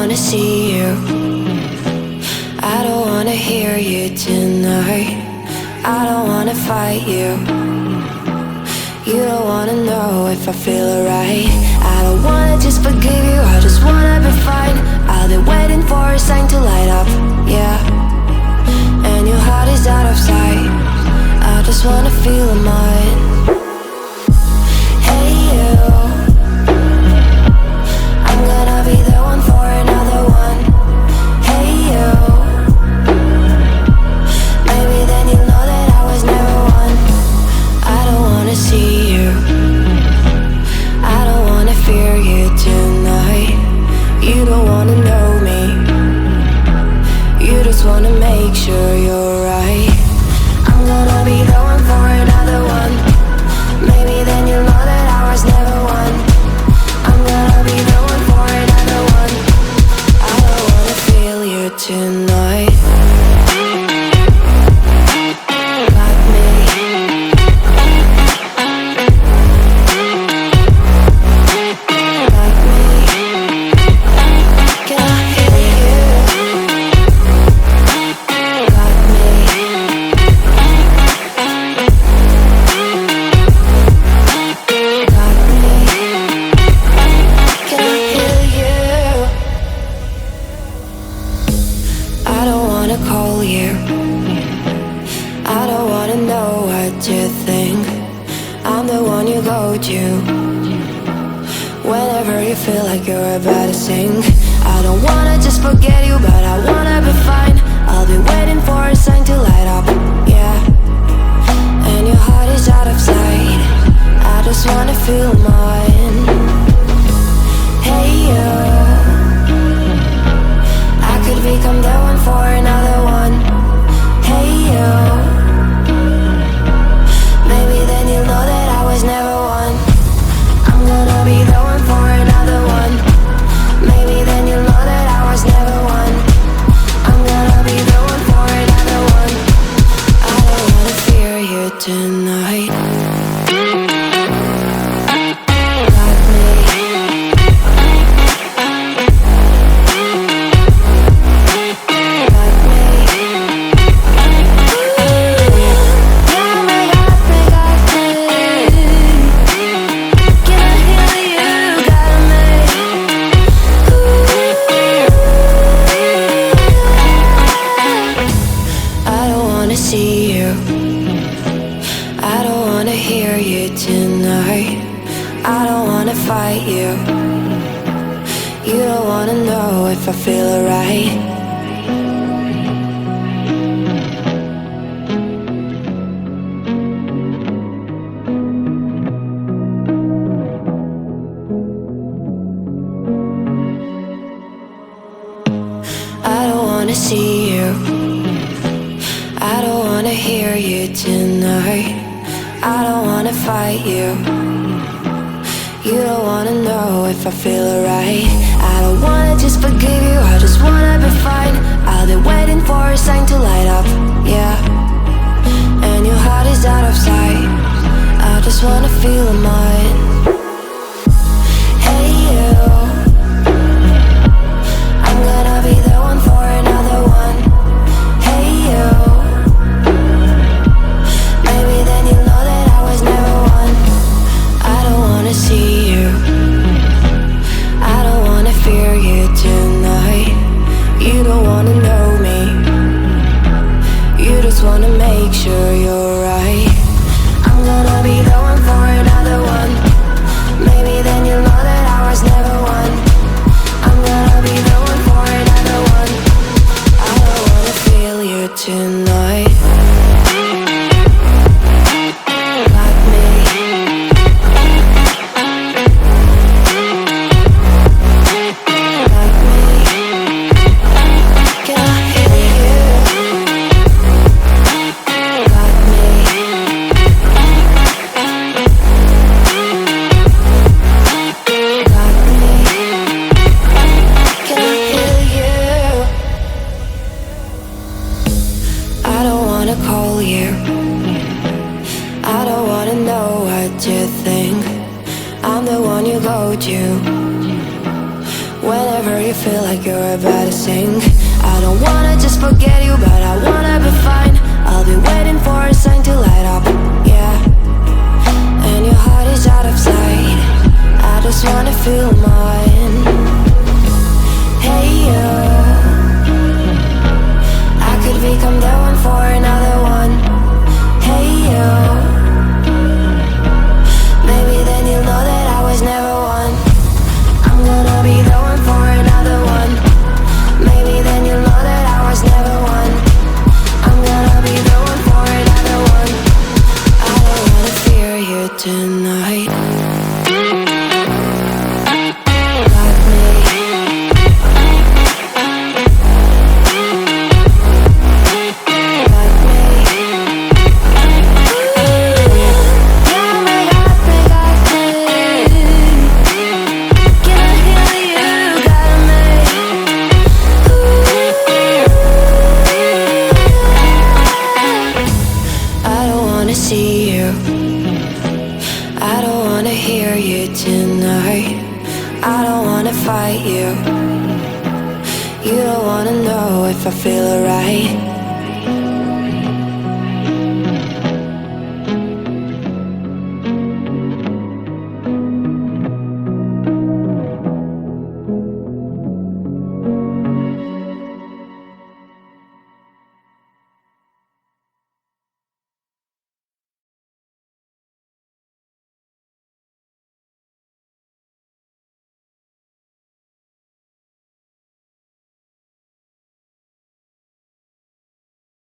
wanna see you. I don't wanna hear you tonight. I don't wanna fight you. You don't wanna know if I feel alright. I don't wanna just forgive you, I just wanna be fine. I'll be waiting for a sign to light up, yeah. And your heart is out of sight. I just wanna feel mine. Hey you, I'm gonna be the one for another one. Hey you, maybe then you'll know that I was never one. I don't wanna see you, I don't wanna fear you tonight. You don't wanna know me, you just wanna make sure you're right. I'm gonna be the one for another one. Maybe then you'll know that I was never one. I'm gonna be the one for another one. I don't wanna feel you tonight. Got me. Got me. Can I hear you? Got me. Got me. Can I hear you? I don't wanna call you. I don't wanna know what you think. I'm the one you go to whenever you feel like you're about to sink. I don't wanna just forget you, but I wanna be fine. I'll be waiting for a sign to light up, yeah. And your heart is out of sight. I just wanna feel mine. Hey you, I could become the one for another one. Hey you, maybe then you'll know that I was never one. I'm gonna be the one for another one. Maybe then you'll know that I was never one. I'm gonna be the one for another one. I don't wanna fear you tonight. Got me. Got me. Got me, got me, got me. Can I hear you? Got me. I don't wanna see you. I don't wanna hear you tonight. I don't wanna fight you. You don't wanna know if I feel alright. I don't wanna see you. I don't wanna hear you tonight. I don't wanna fight you. You don't wanna know if I feel alright. I don't wanna just forgive you, I just wanna be fine. I'll be waiting for a sign to light up, yeah. And your heart is out of sight. I just wanna feel mine. Hey you, I'm gonna be the one for another one. Hey you, maybe then you'll know that I was never one. I don't wanna see you, I don't wanna fear you tonight. You don't wanna know me, you just wanna make sure you're right. I'm gonna be the one for another one. Whenever you feel like you're about to sink, I don't wanna just forget you, but I wanna be fine. I'll be waiting for a sign to light up, yeah. And your heart is out of sight, I just wanna feel mine. Hey you, I could become the one for another one. Hey you, maybe then you'll know that I was never one. I'm gonna be the one for another one. Maybe then you'll know that I was never one. I'm gonna be the one for another one. I don't wanna fear you tonight. Got me. Got me. Yeah, me, got me, got me. Can I hear you? Got me. I don't wanna see you, I don't wanna hear you tonight. I don't wanna fight you, you don't wanna know if I feel alright.